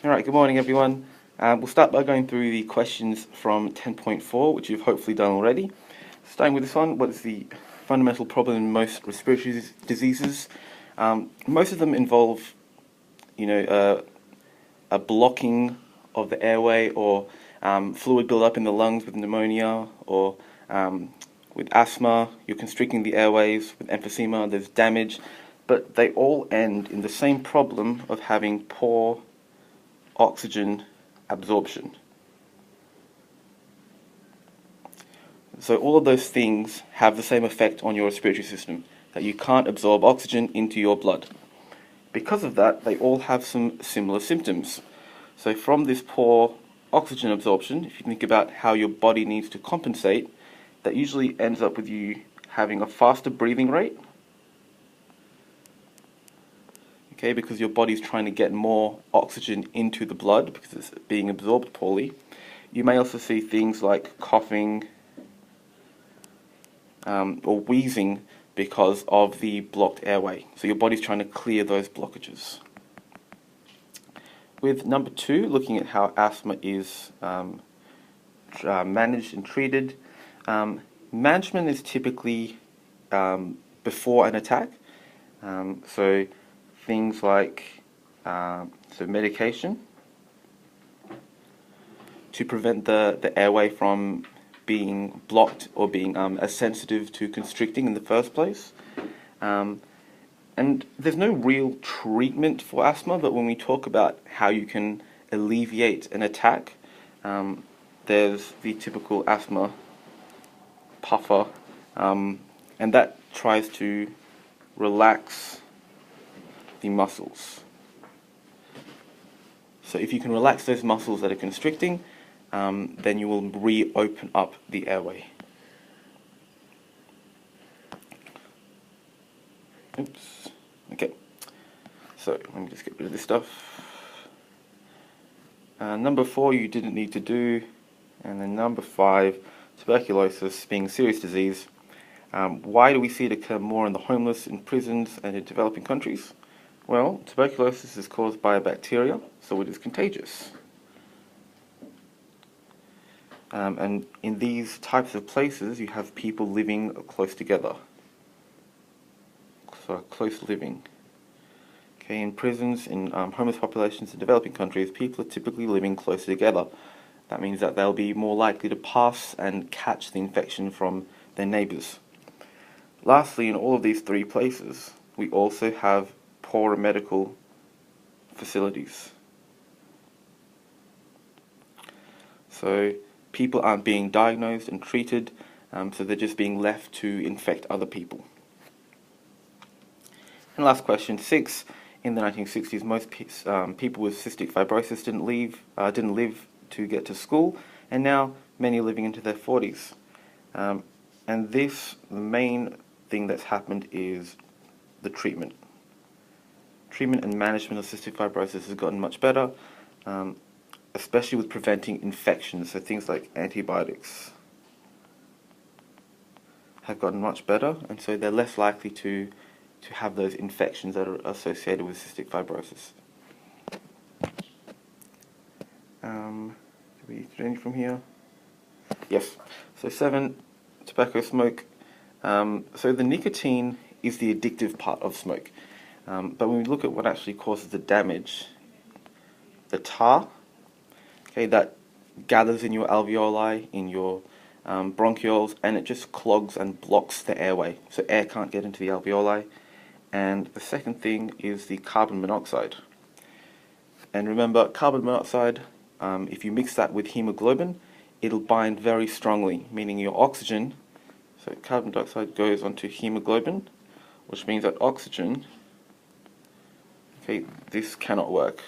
Alright, good morning everyone. We'll start by going through the questions from 10.4, which you've hopefully done already. Starting with this one, what is the fundamental problem in most respiratory diseases? Most of them involve, a blocking of the airway or fluid buildup in the lungs with pneumonia, or with asthma, you're constricting the airways. With emphysema, there's damage, but they all end in the same problem of having poor oxygen absorption. So all of those things have the same effect on your respiratory system, that you can't absorb oxygen into your blood. Because of that, they all have some similar symptoms. So from this poor oxygen absorption, if you think about how your body needs to compensate, that usually ends up with you having a faster breathing rate, because your body's trying to get more oxygen into the blood because it's being absorbed poorly. You may also see things like coughing or wheezing because of the blocked airway. So your body's trying to clear those blockages. With number 2, looking at how asthma is managed and treated, management is typically before an attack. So things like medication to prevent the airway from being blocked or being as sensitive to constricting in the first place. And there's no real treatment for asthma, but when we talk about how you can alleviate an attack, there's the typical asthma puffer, and that tries to relax the muscles. So if you can relax those muscles that are constricting, then you will reopen up the airway. Oops. Okay. So let me just get rid of this stuff. Number 4, you didn't need to do. And then number 5, tuberculosis being a serious disease. Why do we see it occur more in the homeless, in prisons, and in developing countries? Well, tuberculosis is caused by a bacteria, so it is contagious. And in these types of places, you have people living close together. So close living. Okay, in prisons, in homeless populations in developing countries, people are typically living close together. That means that they'll be more likely to pass and catch the infection from their neighbours. Lastly, in all of these 3 places, we also have poorer medical facilities. So people aren't being diagnosed and treated, so they're just being left to infect other people. And last question, 6. In the 1960s, most people with cystic fibrosis didn't live to get to school, and now many are living into their 40s. And the main thing that's happened is the treatment. Treatment and management of cystic fibrosis has gotten much better, especially with preventing infections. So things like antibiotics have gotten much better, and so they're less likely to have those infections that are associated with cystic fibrosis. Did we do anything from here? Yes. So 7, tobacco smoke. So the nicotine is the addictive part of smoke. But when we look at what actually causes the damage, the tar, that gathers in your alveoli, in your bronchioles, and it just clogs and blocks the airway, so air can't get into the alveoli. And the second thing is the carbon monoxide. And remember, carbon monoxide, if you mix that with hemoglobin, it'll bind very strongly, meaning your oxygen, so carbon dioxide goes onto hemoglobin, which means that oxygen, this cannot work,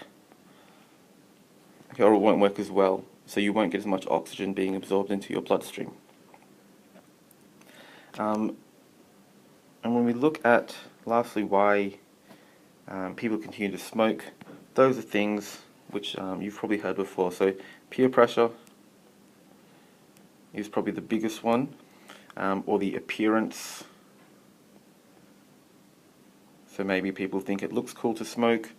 or it won't work as well, so you won't get as much oxygen being absorbed into your bloodstream. And when we look at, lastly, why people continue to smoke, those are things which you've probably heard before. So peer pressure is probably the biggest one, or the appearance. So maybe people think it looks cool to smoke,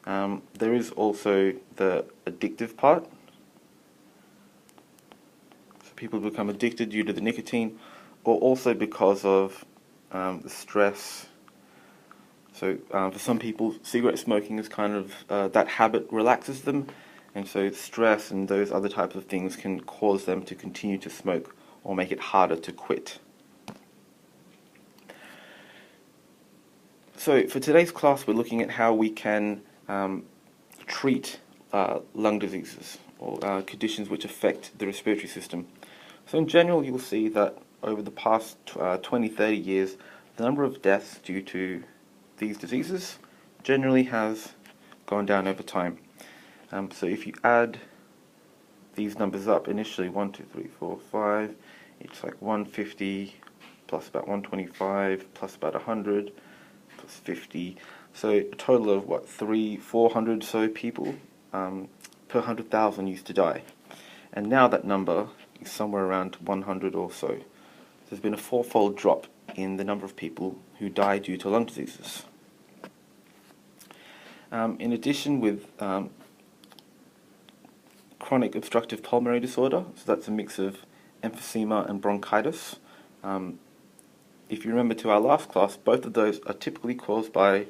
There is also the addictive part. So people become addicted due to the nicotine, or also because of the stress. So for some people, cigarette smoking is kind of, that habit relaxes them, and so stress and those other types of things can cause them to continue to smoke or make it harder to quit. So for today's class, we're looking at how we can treat lung diseases or conditions which affect the respiratory system. So in general, you'll see that over the past 20, 30 years, the number of deaths due to these diseases generally has gone down over time. So if you add these numbers up, initially 1, 2, 3, 4, 5, it's like 150 plus about 125 plus about 100 plus 50. So a total of what, 400 so people per 100,000 used to die. And now that number is somewhere around 100 or so. There's been a fourfold drop in the number of people who die due to lung diseases. In addition, with chronic obstructive pulmonary disorder, so that's a mix of emphysema and bronchitis. If you remember to our last class, both of those are typically caused by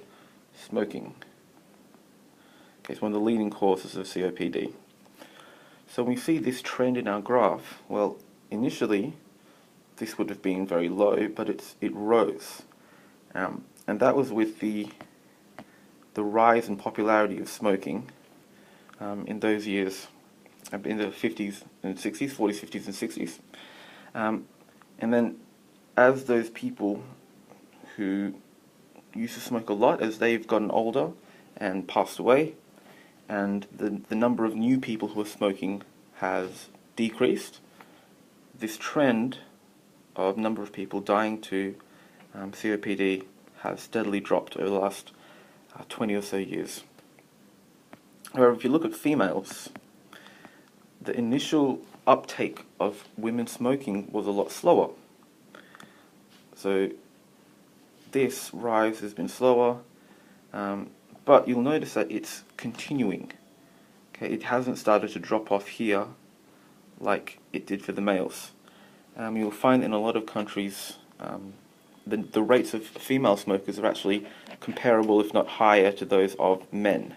smoking. Okay, it's one of the leading causes of COPD. So when we see this trend in our graph, well, initially this would have been very low, but it rose. And that was with the rise in popularity of smoking in those years, in the 50s and 60s, 40s, 50s and 60s. And then as those people who used to smoke a lot, as they've gotten older and passed away, and the number of new people who are smoking has decreased, this trend of number of people dying to COPD has steadily dropped over the last 20 or so years. However, if you look at females, the initial uptake of women smoking was a lot slower. So this rise has been slower, but you'll notice that it's continuing. Okay, it hasn't started to drop off here like it did for the males. You'll find in a lot of countries the rates of female smokers are actually comparable, if not higher, to those of men.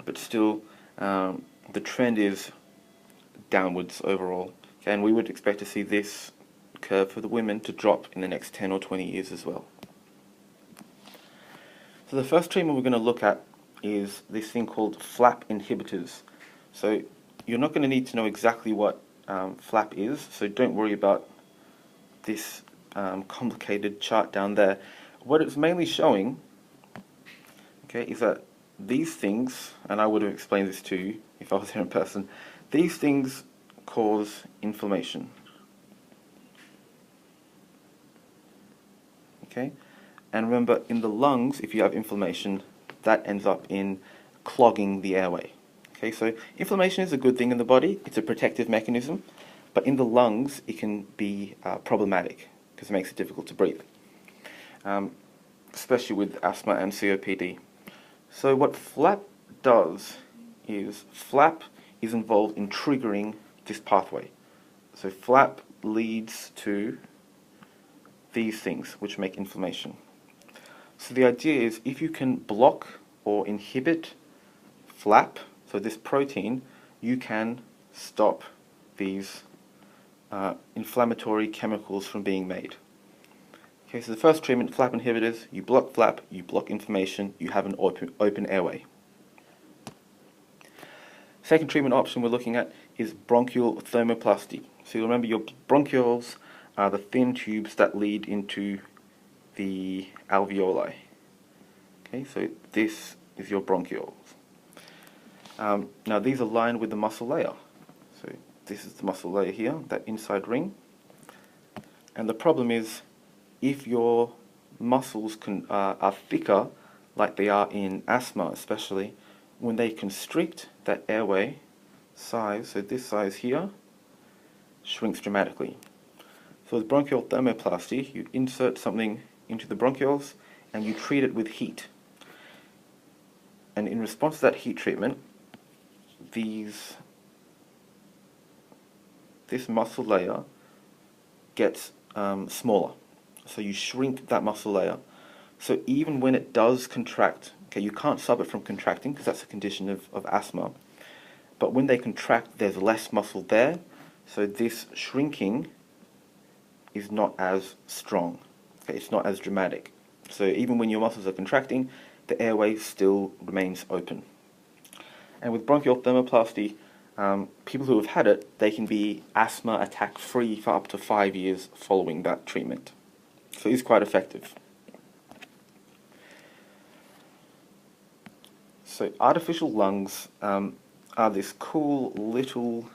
But still, the trend is downwards overall. Okay, and we would expect to see this curve for the women to drop in the next 10 or 20 years as well. So the first treatment we're going to look at is this thing called flap inhibitors. So you're not going to need to know exactly what flap is, so don't worry about this complicated chart down there. What it's mainly showing, okay, is that these things, and I would have explained this to you if I was here in person, these things cause inflammation. Okay, and remember, in the lungs, if you have inflammation, that ends up in clogging the airway. Okay, so inflammation is a good thing in the body. It's a protective mechanism, but in the lungs, it can be problematic because it makes it difficult to breathe, especially with asthma and COPD. So what flap does is flap is involved in triggering this pathway. So flap leads to these things which make inflammation. So the idea is if you can block or inhibit flap, so this protein, you can stop these inflammatory chemicals from being made. Okay, so the first treatment, flap inhibitors, you block flap, you block inflammation, you have an open airway. Second treatment option we're looking at is bronchial thermoplasty. So you'll remember your bronchioles are the thin tubes that lead into the alveoli. Okay, so this is your bronchioles. Now these are lined with the muscle layer. So this is the muscle layer here, that inside ring. And the problem is, if your muscles are thicker, like they are in asthma especially, when they constrict, that airway size, so this size here, shrinks dramatically. So with bronchial thermoplasty, you insert something into the bronchioles and you treat it with heat. And in response to that heat treatment, this muscle layer gets smaller. So you shrink that muscle layer. So even when it does contract, okay, you can't stop it from contracting because that's a condition of asthma. But when they contract, there's less muscle there. So this shrinking is not as strong. Okay, it's not as dramatic. So even when your muscles are contracting, the airway still remains open. And with bronchial thermoplasty, people who have had it, they can be asthma attack free for up to 5 years following that treatment. So it's quite effective. So artificial lungs are this cool little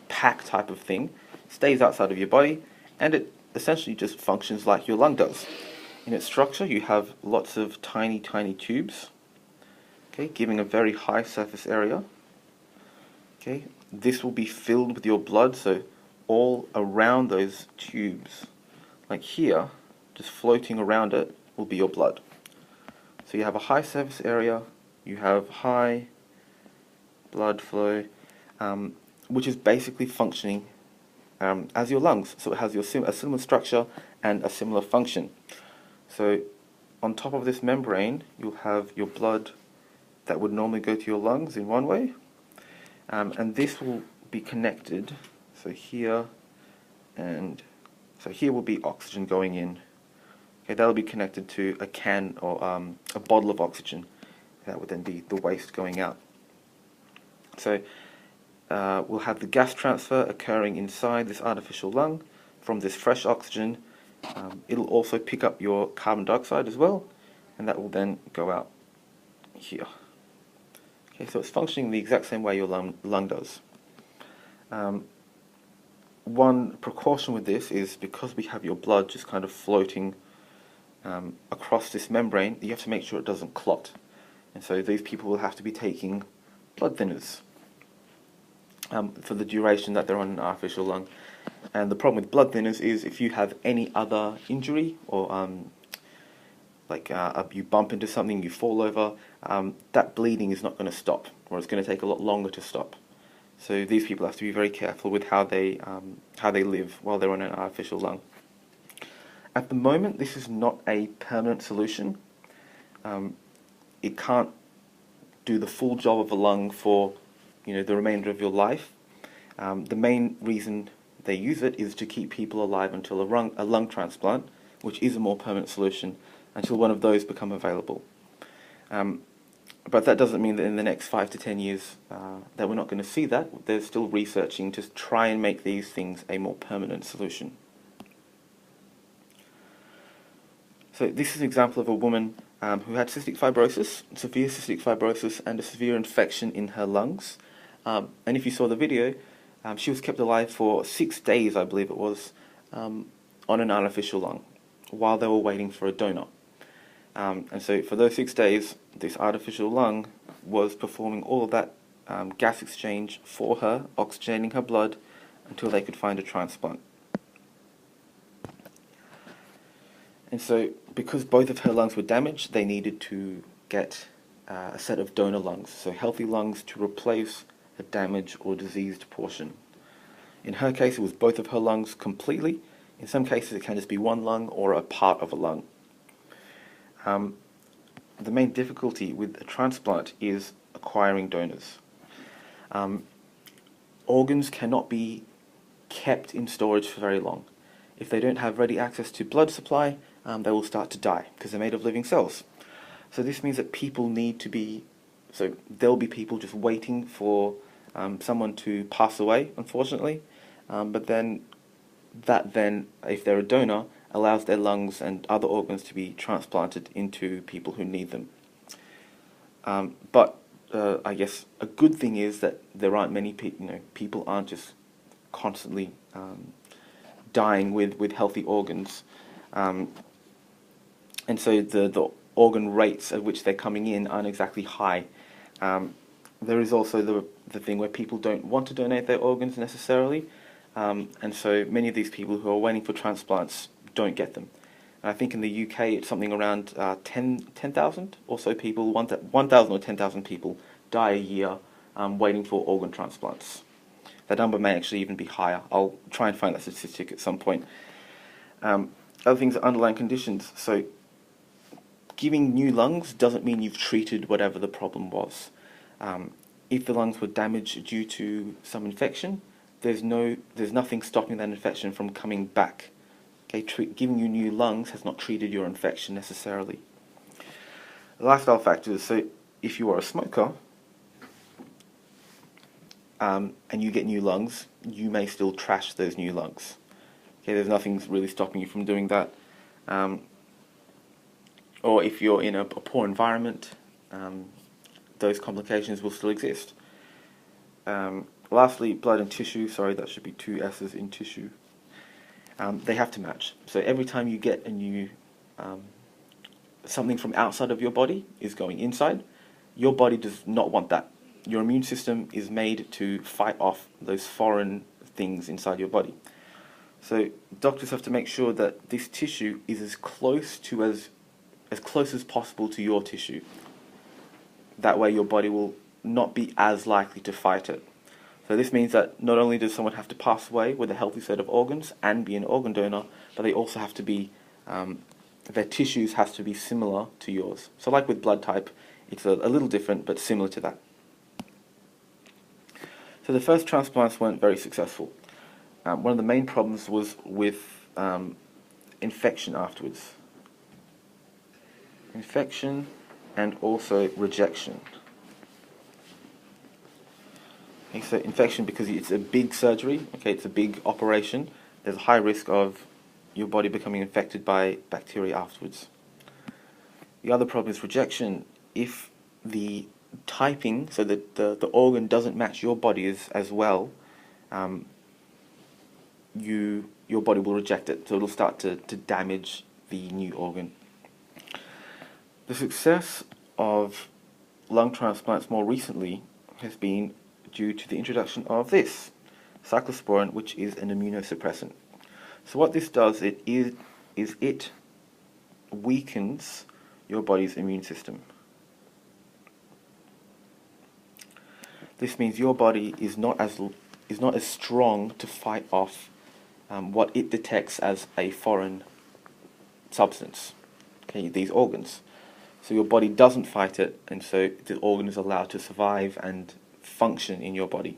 pack type of thing, stays outside of your body, and it essentially just functions like your lung does. In its structure, you have lots of tiny tubes, okay, giving a very high surface area. Okay, this will be filled with your blood, so all around those tubes, like here, just floating around it, will be your blood. So you have a high surface area, you have high blood flow, which is basically functioning as your lungs. So it has a similar structure and a similar function. So on top of this membrane, you'll have your blood that would normally go to your lungs in one way, and this will be connected. So here and so here will be oxygen going in. Okay, that will be connected to a can or a bottle of oxygen. That would then be the waste going out. So we'll have the gas transfer occurring inside this artificial lung from this fresh oxygen. It'll also pick up your carbon dioxide as well, and that will then go out here. Okay, so it's functioning the exact same way your lung does. One precaution with this is because we have your blood just kind of floating across this membrane, you have to make sure it doesn't clot. And so these people will have to be taking blood thinners for the duration that they're on an artificial lung. And the problem with blood thinners is if you have any other injury or you bump into something, you fall over, that bleeding is not going to stop, or it's going to take a lot longer to stop. So these people have to be very careful with how they live while they're on an artificial lung. At the moment, this is not a permanent solution. It can't do the full job of a lung for the remainder of your life. The main reason they use it is to keep people alive until a lung transplant, which is a more permanent solution, until one of those become available. But that doesn't mean that in the next 5 to 10 years that we're not going to see that. They're still researching to try and make these things a more permanent solution. So this is an example of a woman who had cystic fibrosis, severe cystic fibrosis, and a severe infection in her lungs. And if you saw the video, she was kept alive for 6 days, I believe it was, on an artificial lung, while they were waiting for a donor. And so for those 6 days, this artificial lung was performing all of that gas exchange for her, oxygenating her blood, until they could find a transplant. And so, because both of her lungs were damaged, they needed to get a set of donor lungs, so healthy lungs to replace a damaged or diseased portion. In her case, it was both of her lungs completely. In some cases, it can just be one lung or a part of a lung. The main difficulty with a transplant is acquiring donors. Organs cannot be kept in storage for very long. If they don't have ready access to blood supply, they will start to die because they're made of living cells. So this means that people need to be, so there'll be people just waiting for someone to pass away, unfortunately, but then, if they're a donor, allows their lungs and other organs to be transplanted into people who need them. But I guess a good thing is that there aren't many people, people aren't just constantly dying with healthy organs. And so the organ rates at which they're coming in aren't exactly high. There is also the thing where people don't want to donate their organs necessarily, and so many of these people who are waiting for transplants don't get them. And I think in the UK it's something around 10,000 or so people, 1,000 or 10,000 people die a year waiting for organ transplants. That number may actually even be higher. I'll try and find that statistic at some point. Other things are underlying conditions. So giving new lungs doesn't mean you've treated whatever the problem was. If the lungs were damaged due to some infection, there's nothing stopping that infection from coming back. Okay, giving you new lungs has not treated your infection necessarily. Lifestyle factors. So if you are a smoker and you get new lungs, you may still trash those new lungs. Okay, there's nothing really stopping you from doing that. Or if you're in a poor environment, those complications will still exist. Lastly, blood and tissue. Sorry, that should be 2 S's in tissue. They have to match. So every time you get a new something from outside of your body is going inside, your body does not want that. Your immune system is made to fight off those foreign things inside your body. So doctors have to make sure that this tissue is as close as possible to your tissue. That way your body will not be as likely to fight it. So this means that not only does someone have to pass away with a healthy set of organs and be an organ donor, but they also have to be, their tissues has to be similar to yours. So like with blood type, it's a little different, but similar to that. So the first transplants weren't very successful. One of the main problems was with infection afterwards. Infection and also rejection. Okay, so infection because it's a big surgery, okay, it's a big operation. There's a high risk of your body becoming infected by bacteria afterwards. The other problem is rejection. If the typing, so that the organ doesn't match your body as well, your body will reject it, so it'll start to damage the new organ. The success of lung transplants more recently has been due to the introduction of this, cyclosporin, which is an immunosuppressant. So what this does it weakens your body's immune system. This means your body is not as strong to fight off what it detects as a foreign substance, okay, these organs. So your body doesn't fight it, and so the organ is allowed to survive and function in your body.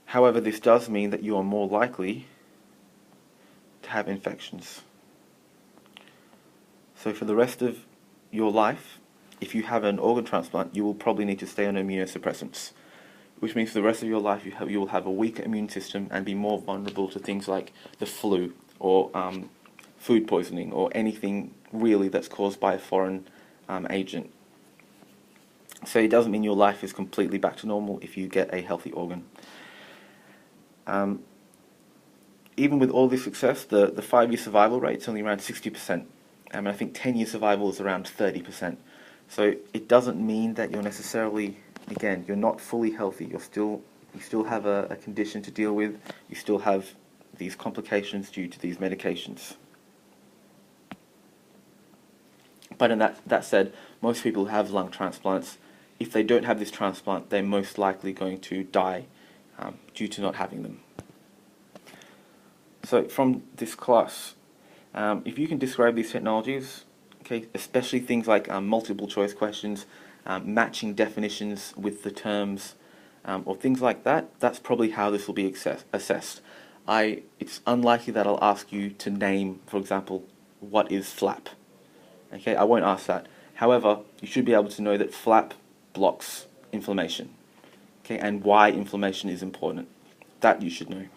However, this does mean that you are more likely to have infections. So for the rest of your life, if you have an organ transplant, you will probably need to stay on immunosuppressants, which means for the rest of your life you will have a weaker immune system and be more vulnerable to things like the flu or food poisoning or anything really that's caused by a foreign agent. So it doesn't mean your life is completely back to normal if you get a healthy organ. Even with all this success, the 5-year survival rate is only around 60%. I think 10-year survival is around 30%. So it doesn't mean that you're necessarily, again, you're not fully healthy. You still have a condition to deal with. You still have these complications due to these medications. But in that said, most people who have lung transplants, if they don't have this transplant, they're most likely going to die due to not having them. So from this class, if you can describe these technologies, okay, especially things like multiple choice questions, matching definitions with the terms, or things like that, that's probably how this will be assessed. It's unlikely that I'll ask you to name, for example, what is flap. Okay, I won't ask that. However, you should be able to know that flap blocks inflammation, okay, and why inflammation is important. That you should know.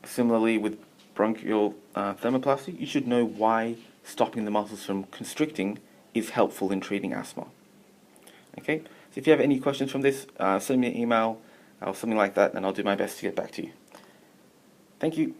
Similarly, with bronchial thermoplasty, you should know why stopping the muscles from constricting is helpful in treating asthma. Okay, so if you have any questions from this, send me an email or something like that, and I'll do my best to get back to you. Thank you.